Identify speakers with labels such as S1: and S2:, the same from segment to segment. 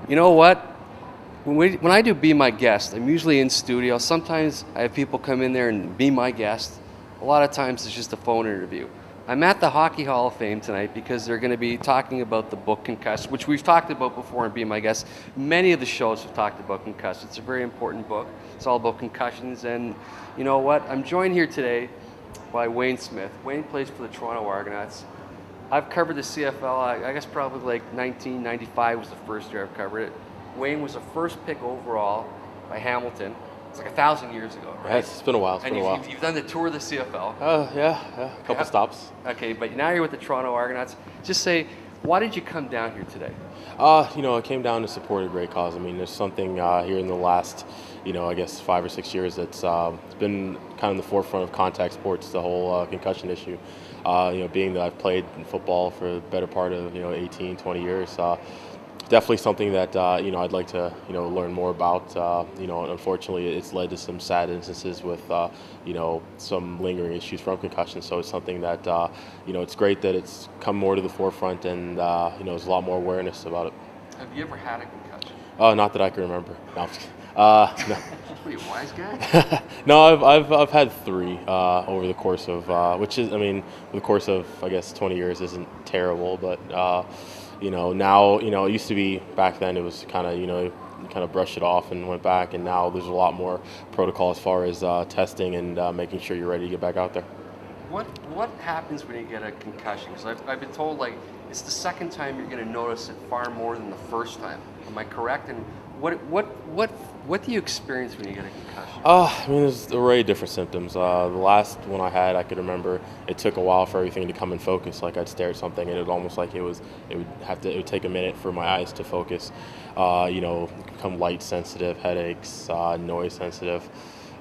S1: You know what? When I do Be My Guest, I'm usually in studio. Sometimes I have people come in there and be my guest. A lot of times it's just a phone interview. I'm at the Hockey Hall of Fame tonight because they're going to be talking about the book Concussed, which we've talked about before in Be My Guest. Many of the shows have talked about Concussed. It's a very important book. It's all about concussions. And you know what? I'm joined here today by Wayne Smith. Wayne plays for the Toronto Argonauts. I've covered the CFL, I guess probably like 1995 was the first year I've covered it. Wayne was the first pick overall by Hamilton. It's like 1,000 years ago, right?
S2: Yeah, it's been a while.
S1: And you've done the tour of the CFL.
S2: Yeah, a couple stops.
S1: Okay, but now you're with the Toronto Argonauts. Just say, why did you come down here today?
S2: I came down to support a great cause. I mean, there's something here in the last, I guess 5 or 6 years that's it's been kind of in the forefront of contact sports, the whole concussion issue. Being that I've played in football for the better part of 18, 20 years. Definitely something that I'd like to learn more about. Unfortunately, it's led to some sad instances with some lingering issues from concussion. So it's something that it's great that it's come more to the forefront, and there's a lot more awareness about it.
S1: Have you ever had a concussion?
S2: Not that I can remember. No. No.
S1: What are you, a wise guy?
S2: No, I've had 3 over the course of over the course of I guess 20 years isn't terrible, but now it used to be back then it was kind of brush it off and went back, and now there's a lot more protocol as far as testing and making sure you're ready to get back out there.
S1: What happens when you get a concussion? Because I've been told like it's the second time you're going to notice it far more than the first time. Am I correct? And what do you experience when you get a concussion?
S2: There's an array of different symptoms. The last one I had, I could remember it took a while for everything to come in focus. Like I'd stare at something and it almost like it would take a minute for my eyes to focus. Become light sensitive, headaches, noise sensitive.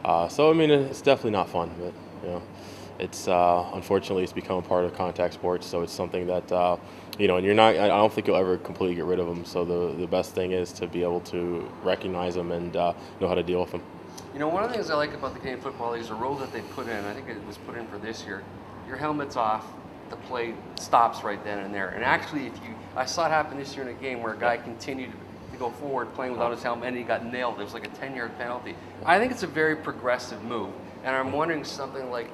S2: It's definitely not fun, but it's unfortunately it's become a part of contact sports. So it's something that and you're not. I don't think you'll ever completely get rid of them. So the best thing is to be able to recognize them and know how to deal with them.
S1: One of the things I like about the Canadian Football League is the rule that they put in. I think it was put in for this year. Your helmet's off, the play stops right then and there. And actually, I saw it happen this year in a game where a guy continued to go forward playing without his helmet and he got nailed. It was like a 10-yard penalty. I think it's a very progressive move. And I'm wondering something like,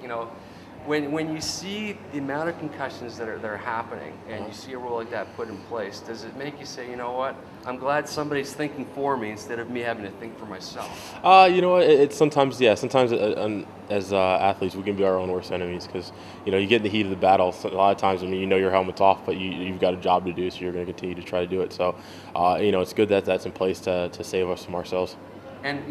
S1: when you see the amount of concussions that are happening and you see a rule like that put in place, does it make you say, you know what, I'm glad somebody's thinking for me instead of me having to think for myself?
S2: It's sometimes, sometimes as athletes we can be our own worst enemies because, you get in the heat of the battle. So a lot of times, your helmet's off, but you've got a job to do, so you're going to continue to try to do it. So, it's good that that's in place to save us from ourselves.
S1: And,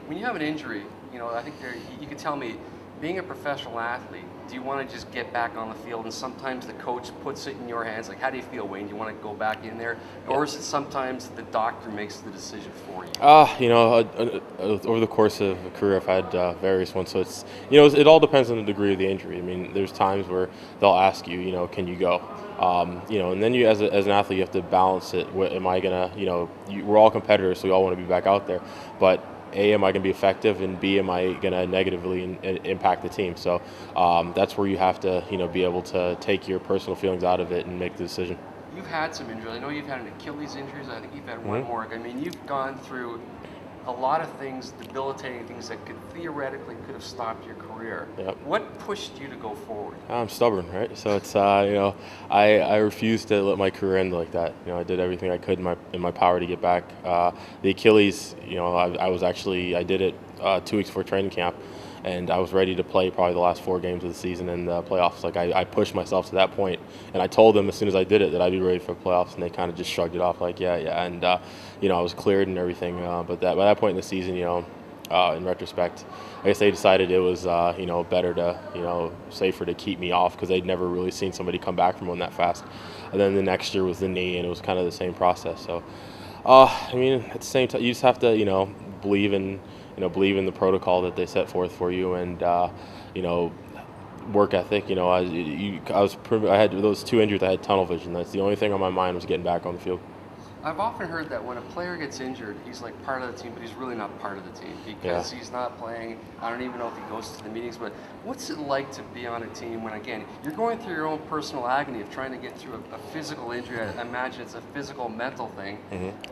S1: when you have an injury, I think you could tell me, being a professional athlete, do you want to just get back on the field and sometimes the coach puts it in your hands? Like, how do you feel, Wayne? Do you want to go back in there? Or is it sometimes the doctor makes the decision for you?
S2: Over the course of a career, I've had various ones. So it's, it all depends on the degree of the injury. There's times where they'll ask you, can you go? And then you, as an athlete, you have to balance it. Am I going to, we're all competitors, so we all want to be back out there. But A, am I going to be effective, and B, am I going to negatively impact the team? So that's where you have to, be able to take your personal feelings out of it and make the decision.
S1: You've had some injuries. I know you've had an Achilles injury. I think you've had one more. You've gone through a lot of things, debilitating things that could have stopped your career.
S2: Yep.
S1: What pushed you to go forward?
S2: I'm stubborn, right? So it's I refused to let my career end like that. I did everything I could in my power to get back. The Achilles, I did it 2 weeks before training camp, and I was ready to play probably the last 4 games of the season in the playoffs. Like I pushed myself to that point, and I told them as soon as I did it that I'd be ready for the playoffs, and they kind of just shrugged it off like, yeah, and I was cleared and everything. But by that point in the season, in retrospect, I guess they decided it was better to safer to keep me off because they'd never really seen somebody come back from one that fast. And then the next year was the knee, and it was kind of the same process. So at the same time, you just have to believe in the protocol that they set forth for you, and work ethic. I had those 2 injuries. I had tunnel vision. That's the only thing on my mind was getting back on the field.
S1: I've often heard that when a player gets injured, he's like part of the team, but he's really not part of the team because he's not playing. I don't even know if he goes to the meetings, but what's it like to be on a team when, again, you're going through your own personal agony of trying to get through a physical injury? I imagine it's a physical, mental thing,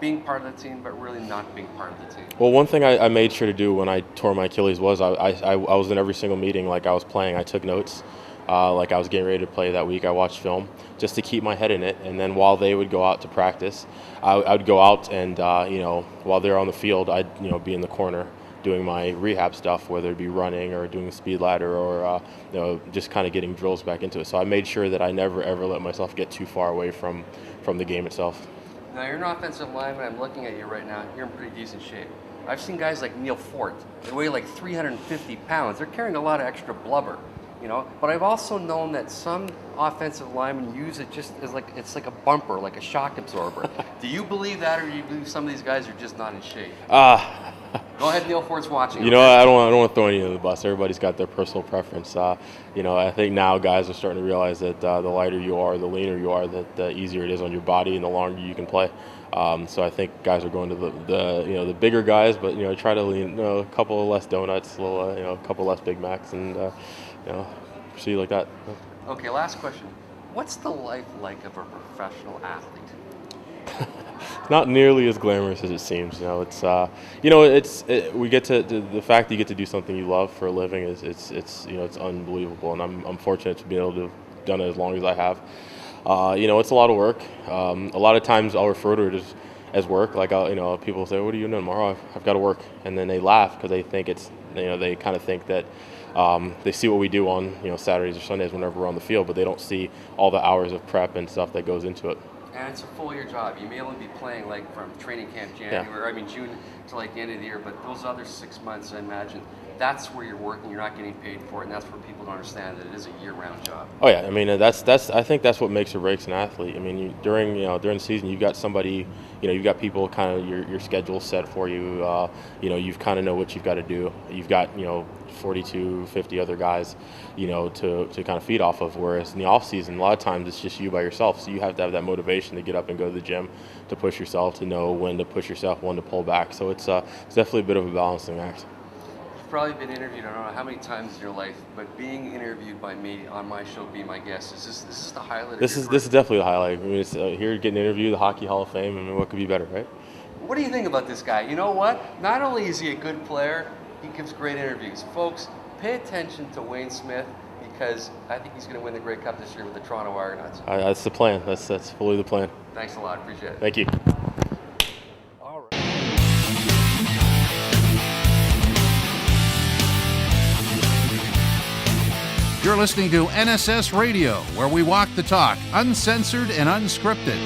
S1: being part of the team, but really not being part of the team.
S2: Well, one thing I made sure to do when I tore my Achilles was I was in every single meeting like I was playing. I took notes. Like I was getting ready to play that week, I watched film just to keep my head in it. And then while they would go out to practice, I would go out and while they're on the field, I'd be in the corner doing my rehab stuff, whether it be running or doing a speed ladder or just kind of getting drills back into it. So I made sure that I never ever let myself get too far away from the game itself.
S1: Now you're an offensive lineman. I'm looking at you right now. You're in pretty decent shape. I've seen guys like Neil Fort. They weigh like 350 pounds. They're carrying a lot of extra blubber. But I've also known that some offensive linemen use it just as it's like a bumper, like a shock absorber. Do you believe that, or do you believe some of these guys are just not in shape? Go ahead, Neil Ford's watching.
S2: I don't want to throw any of the bus. Everybody's got their personal preference. I think now guys are starting to realize that the lighter you are, the leaner you are, that the easier it is on your body and the longer you can play. So I think guys are going to the bigger guys, but try to lean a couple of less donuts, a couple less Big Macs, and proceed like that.
S1: Okay, last question. What's the life like of a professional athlete?
S2: Not nearly as glamorous as it seems. We get to the fact that you get to do something you love for a living it's unbelievable, and I'm fortunate to be able to have done it as long as I have. It's a lot of work. A lot of times I'll refer to it as work. Like people say, "What are you doing tomorrow?" I've got to work, and then they laugh because they think they kind of think that they see what we do on Saturdays or Sundays whenever we're on the field, but they don't see all the hours of prep and stuff that goes into it.
S1: And it's a full year job. You may only be playing like from training camp June to like the end of the year, but those other 6 months, I imagine, that's where you're working. You're not getting paid for it, and that's where people don't understand that it is a year-round job.
S2: Oh yeah, I mean I think that's what makes or breaks an athlete. I mean during the season, you've got somebody, you've got people kind of your schedule set for you. You've kind of know what you've got to do. You've got 42, 50 other guys, to kind of feed off of. Whereas in the off season, a lot of times it's just you by yourself. So you have to have that motivation to get up and go to the gym, to push yourself, to know when to push yourself, when to pull back. So it's definitely a bit of a balancing act.
S1: You've probably been interviewed, I don't know how many times in your life, but being interviewed by me on my show, Be My Guest, is this the highlight? This is
S2: definitely the highlight. I mean, it's here getting interviewed, the Hockey Hall of Fame. I mean, what could be better, right?
S1: What do you think about this guy? You know what? Not only is he a good player, he gives great interviews. Folks, pay attention to Wayne Smith, because I think he's going to win the Grey Cup this year with the Toronto Argonauts.
S2: That's the plan. That's fully the plan.
S1: Thanks a lot. Appreciate it.
S2: Thank you.
S1: All right.
S3: You're listening to NSS Radio, where we walk the talk, uncensored and unscripted.